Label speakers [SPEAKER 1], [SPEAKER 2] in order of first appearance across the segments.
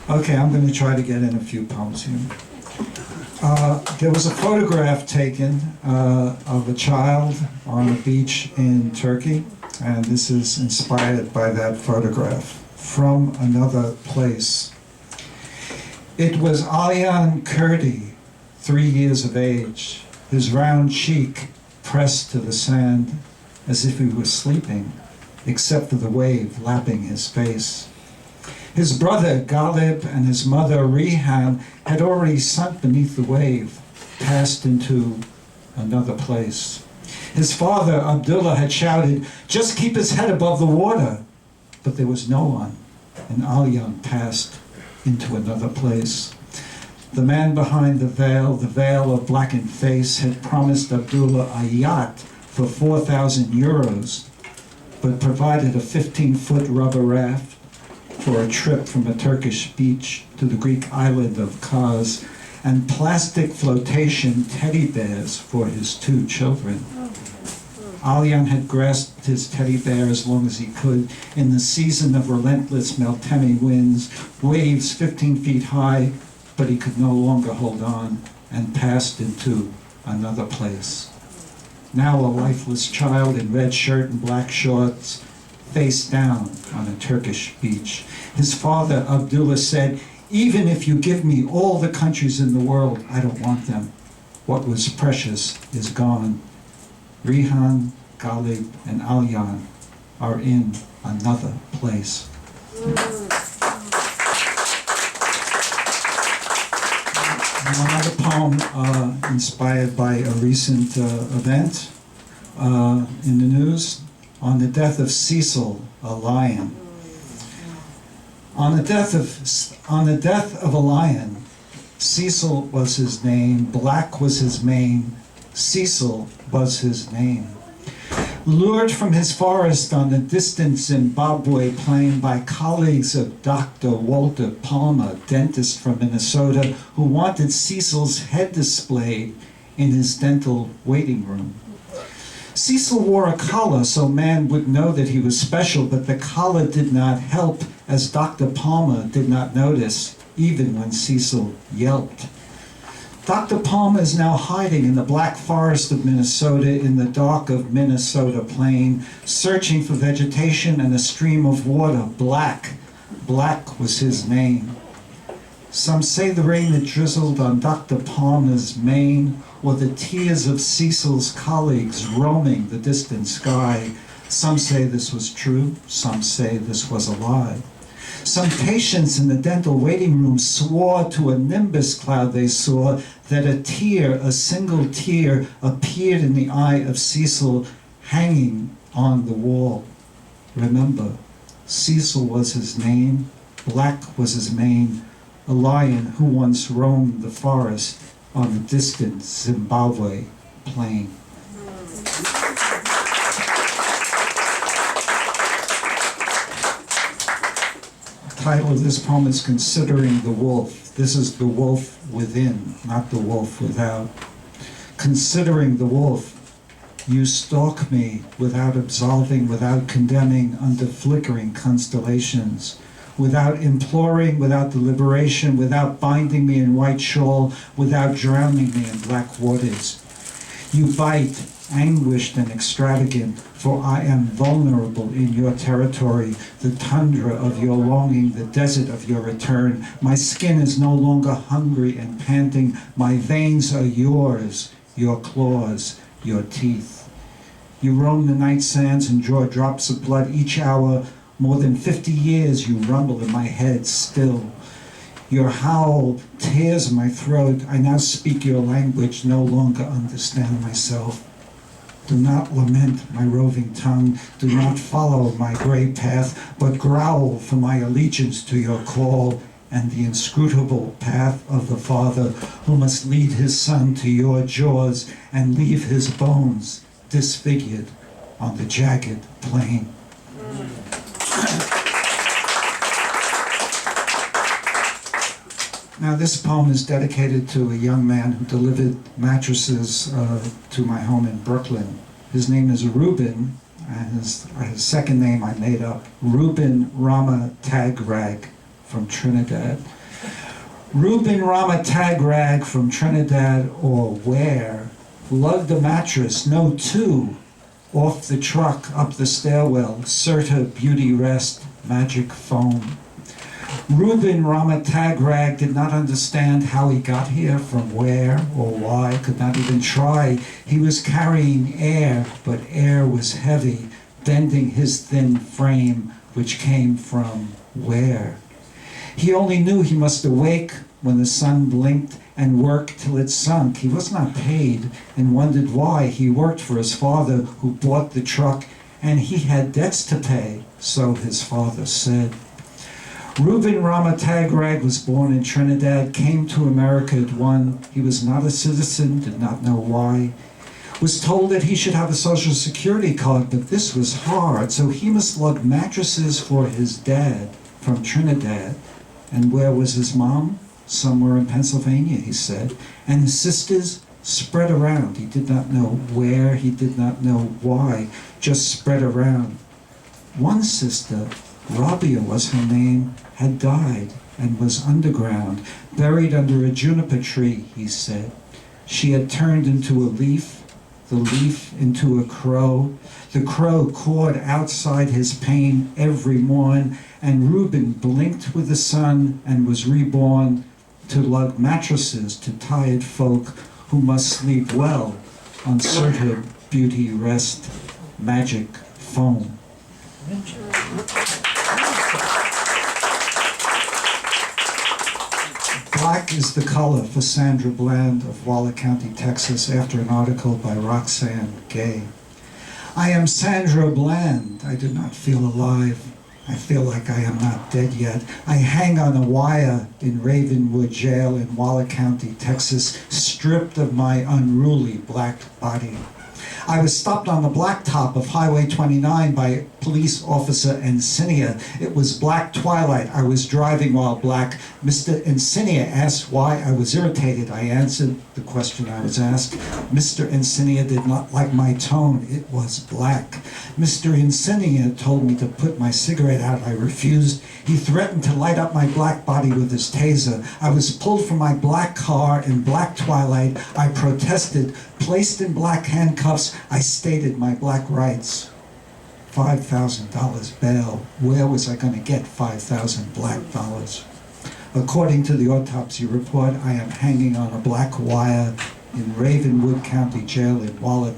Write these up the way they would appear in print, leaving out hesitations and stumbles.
[SPEAKER 1] Okay, I'm going to try to get in a few poems here. There was a photograph taken of a child on a beach in Turkey, and this is inspired by that photograph. From Another Place. It was Alian Kurdi, 3 years of age, his round cheek pressed to the sand as if he were sleeping, except for the wave lapping his face. His brother Galib and his mother Rihan had already sunk beneath the wave, passed into another place. His father Abdullah had shouted, "Just keep his head above the water." But there was no one, and Alian passed into another place. The man behind the veil of blackened face, had promised Abdullah a yacht for 4,000 euros, but provided a 15-foot rubber raft for a trip from a Turkish beach to the Greek island of Kos, and plastic flotation teddy bears for his 2 children. Alian had grasped his teddy bear as long as he could in the season of relentless Meltemi winds, waves 15 feet high, but he could no longer hold on and passed into another place. Now a lifeless child in red shirt and black shorts, face down on a Turkish beach. His father, Abdullah, said, "Even if you give me all the countries in the world, I don't want them. What was precious is gone." Rihan, Galib, and Alian are in another place. Another poem inspired by a recent event in the news, on the death of Cecil, a lion. On the death of a lion, Cecil was his name, black was his mane, Cecil was his name. Lured from his forest on the distant Zimbabwe plain by colleagues of Dr. Walter Palmer, dentist from Minnesota, who wanted Cecil's head displayed in his dental waiting room. Cecil wore a collar so man would know that he was special, but the collar did not help, as Dr. Palmer did not notice, even when Cecil yelped. Dr. Palmer is now hiding in the black forest of Minnesota, in the dark of Minnesota plain, searching for vegetation and a stream of water. Black was his name. Some say the rain that drizzled on Dr. Palmer's mane, or the tears of Cecil's colleagues roaming the distant sky. Some say this was true, some say this was a lie. Some patients in the dental waiting room swore to a nimbus cloud they saw that a tear, a single tear, appeared in the eye of Cecil hanging on the wall. Remember, Cecil was his name, black was his mane, a lion who once roamed the forest on the distant Zimbabwe plain. The title of this poem is Considering the Wolf. This is the wolf within, not the wolf without. Considering the wolf, you stalk me without absolving, without condemning, under flickering constellations, without imploring, without deliberation, without binding me in white shawl, without drowning me in black waters. You bite, anguished and extravagant, for I am vulnerable in your territory, the tundra of your longing, the desert of your return. My skin is no longer hungry and panting. My veins are yours, your claws, your teeth. You roam the night sands and draw drops of blood each hour. More than 50 years you rumble in my head still. Your howl tears my throat. I now speak your language, no longer understand myself. Do not lament my roving tongue. Do not follow my gray path, but growl for my allegiance to your call and the inscrutable path of the father who must lead his son to your jaws and leave his bones disfigured on the jagged plain. Now, this poem is dedicated to a young man who delivered mattresses to my home in Brooklyn. His name is Ruben, and his second name I made up, Ruben Rama Tagrag from Trinidad. Reuben Ramatagrag from Trinidad or where lugged a mattress, no two, off the truck, up the stairwell, Serta Beauty Rest, magic foam. Reuben Ramatagrag did not understand how he got here, from where or why, could not even try. He was carrying air, but air was heavy, bending his thin frame, which came from where? He only knew he must awake when the sun blinked and work till it sunk. He was not paid and wondered why. He worked for his father who bought the truck, and he had debts to pay, so his father said. Reuben Ramatagrag was born in Trinidad, came to America at 1. He was not a citizen, did not know why. Was told that he should have a social security card, but this was hard, so he must lug mattresses for his dad from Trinidad. And where was his mom? Somewhere in Pennsylvania, he said. And his sisters spread around. He did not know where, he did not know why, just spread around. One sister, Rabia was her name, had died and was underground, buried under a juniper tree, he said. She had turned into a leaf, the leaf into a crow. The crow cawed outside his pain every morn, and Reuben blinked with the sun and was reborn to lug mattresses to tired folk who must sleep well on Serta Beauty Rest, magic foam. Black is the color for Sandra Bland of Waller County, Texas, after an article by Roxanne Gay. I am Sandra Bland. I do not feel alive. I feel like I am not dead yet. I hang on a wire in Ravenwood Jail in Waller County, Texas, stripped of my unruly black body. I was stopped on the blacktop of Highway 29 by police officer Encinia. It was black twilight. I was driving while black. Mr. Encinia asked why I was irritated. I answered the question I was asked. Mr. Encinia did not like my tone. It was black. Mr. Encinia told me to put my cigarette out. I refused. He threatened to light up my black body with his taser. I was pulled from my black car in black twilight. I protested. Placed in black handcuffs, I stated my black rights. $5,000 bail. Where was I going to get 5,000 black dollars? According to the autopsy report, I am hanging on a black wire in Ravenwood County Jail in Waller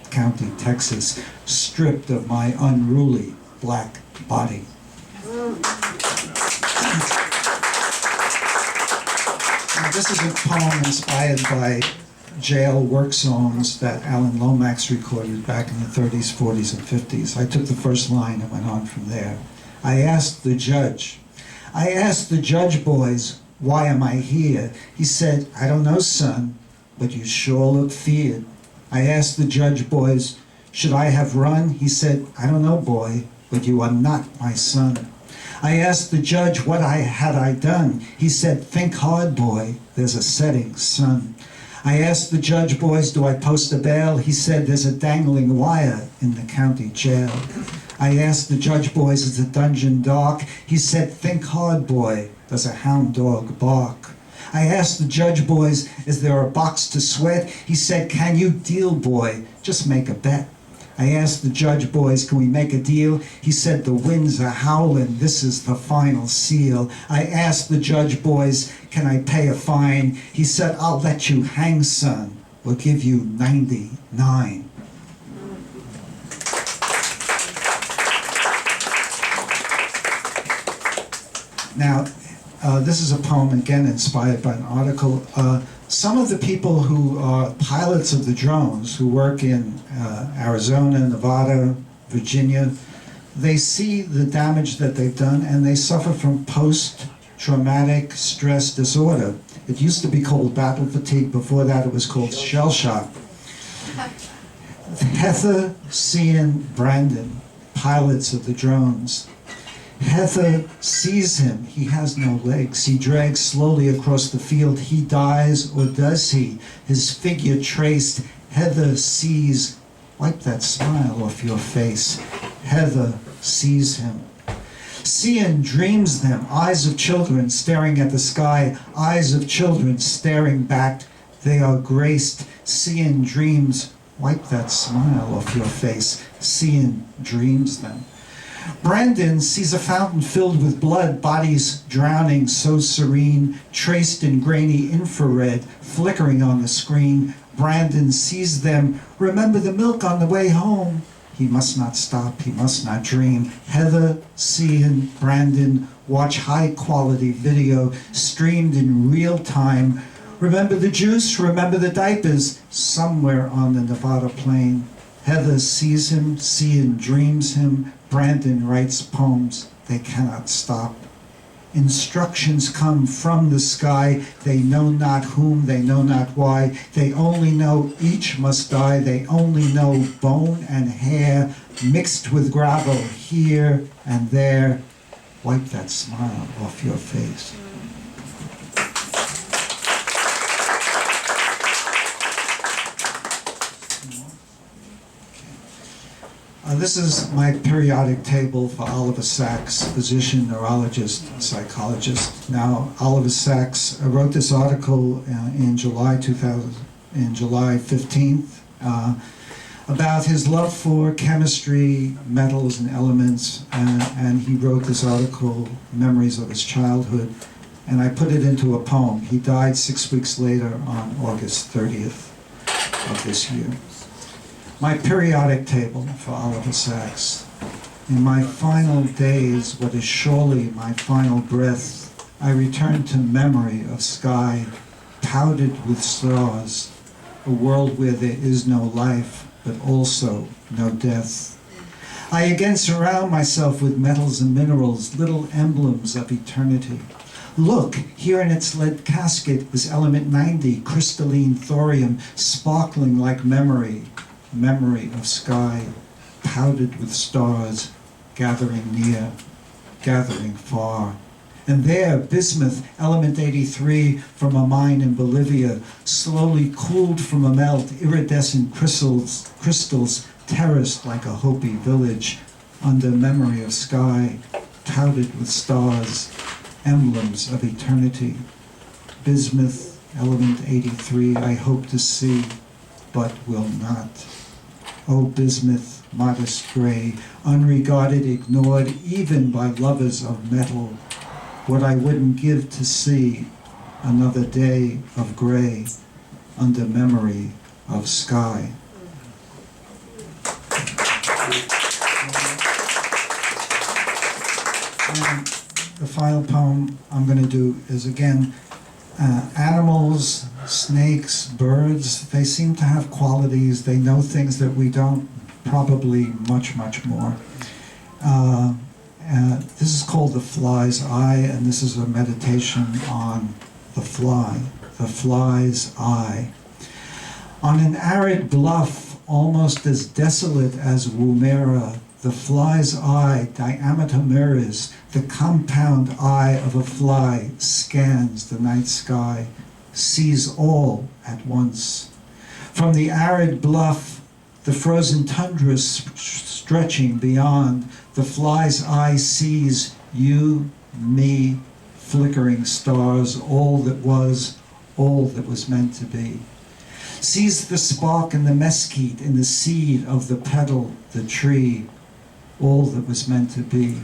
[SPEAKER 1] County, Texas, stripped of my unruly black body. Now, this is a poem inspired by jail work songs that Alan Lomax recorded back in the 30s, 40s, and 50s. I took the first line and went on from there. I asked the judge, boys, why am I here? He said, I don't know, son, but you sure look feared. I asked the judge, boys, should I have run? He said, I don't know, boy, but you are not my son. I asked the judge what had I done. He said, think hard, boy, there's a setting sun. I asked the judge, boys, do I post a bail? He said, there's a dangling wire in the county jail. I asked the judge, boys, is the dungeon dark? He said, think hard, boy, does a hound dog bark? I asked the judge, boys, is there a box to sweat? He said, can you deal, boy? Just make a bet. I asked the judge, boys, can we make a deal? He said, the winds are howling, this is the final seal. I asked the judge, boys, can I pay a fine? He said, I'll let you hang, son. We'll give you 99. Now, this is a poem, again, inspired by an article. Some of the people who are pilots of the drones, who work in Arizona, Nevada, Virginia, they see the damage that they've done and they suffer from post-traumatic stress disorder. It used to be called battle fatigue. Before that it was called shell shock. Heather, Cian, Brandon, pilots of the drones. Heather sees him. He has no legs. He drags slowly across the field. He dies, or does he? His figure traced. Heather sees. Wipe that smile off your face. Heather sees him. Seeing dreams them, eyes of children staring at the sky, eyes of children staring back. They are graced. Seeing dreams, wipe that smile off your face. Seeing dreams them. Brandon sees a fountain filled with blood, bodies drowning, so serene, traced in grainy infrared, flickering on the screen. Brandon sees them. Remember the milk on the way home. He must not stop, he must not dream. Heather, seeing Brandon watch high-quality video streamed in real time. Remember the juice, remember the diapers, somewhere on the Nevada plain. Heather sees him, seeing dreams him. Brandon writes poems, they cannot stop. Instructions come from the sky, they know not whom, they know not why. They only know each must die, they only know bone and hair mixed with gravel here and there. Wipe that smile off your face. This is my periodic table for Oliver Sacks, physician, neurologist, psychologist. Now, Oliver Sacks wrote this article in July 15th, about his love for chemistry, metals, and elements, and he wrote this article, Memories of His Childhood, and I put it into a poem. He died 6 weeks later on August 30th of this year. My periodic table for Oliver Sacks. In my final days, what is surely my final breath, I return to memory of sky, powdered with stars, a world where there is no life, but also no death. I again surround myself with metals and minerals, little emblems of eternity. Look, here in its lead casket is element 90, crystalline thorium, sparkling like memory. Memory of sky, powdered with stars, gathering near, gathering far. And there, bismuth, element 83, from a mine in Bolivia, slowly cooled from a melt, iridescent crystals terraced like a Hopi village, under memory of sky, powdered with stars, emblems of eternity. Bismuth, element 83, I hope to see, but will not. O bismuth, modest gray, unregarded, ignored, even by lovers of metal, what I wouldn't give to see another day of gray under memory of sky. And the final poem I'm going to do is, again, animals, snakes, birds, they seem to have qualities. They know things that we don't, probably much, much more. This is called The Fly's Eye, and this is a meditation on the fly's eye. On an arid bluff, almost as desolate as Woomera, the fly's eye, diameter mirrors, the compound eye of a fly scans the night sky, sees all at once. From the arid bluff, the frozen tundra stretching beyond, the fly's eye sees you, me, flickering stars, all that was meant to be. Sees the spark in the mesquite, in the seed of the petal, the tree, all that was meant to be.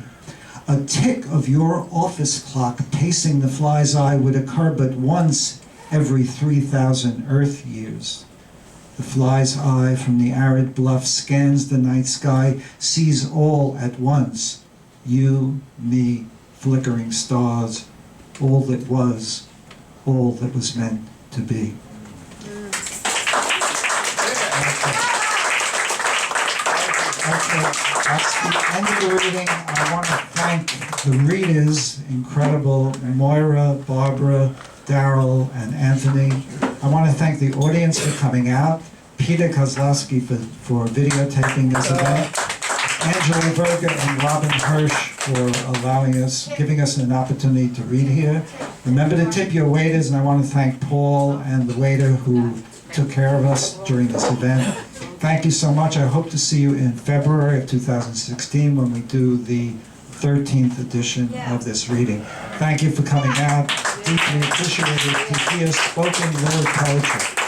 [SPEAKER 1] A tick of your office clock pacing the fly's eye would occur but once every 3,000 Earth years. The fly's eye from the arid bluff scans the night sky, sees all at once. You, me, flickering stars, all that was meant to be. That's the end of the reading. I want to thank the readers, incredible Moira, Barbara, Daryl, and Anthony. I want to thank the audience for coming out, Ptr Kozlowski for videotaping this event, Angela Verga and Robin Hirsch for giving us an opportunity to read here. Remember to tip your waiters, and I want to thank Paul and the waiter who took care of us during this event. Thank you so much. I hope to see you in February of 2016 when we do the 13th edition of this reading. Thank you for coming out. Deeply appreciated to hear spoken word poetry.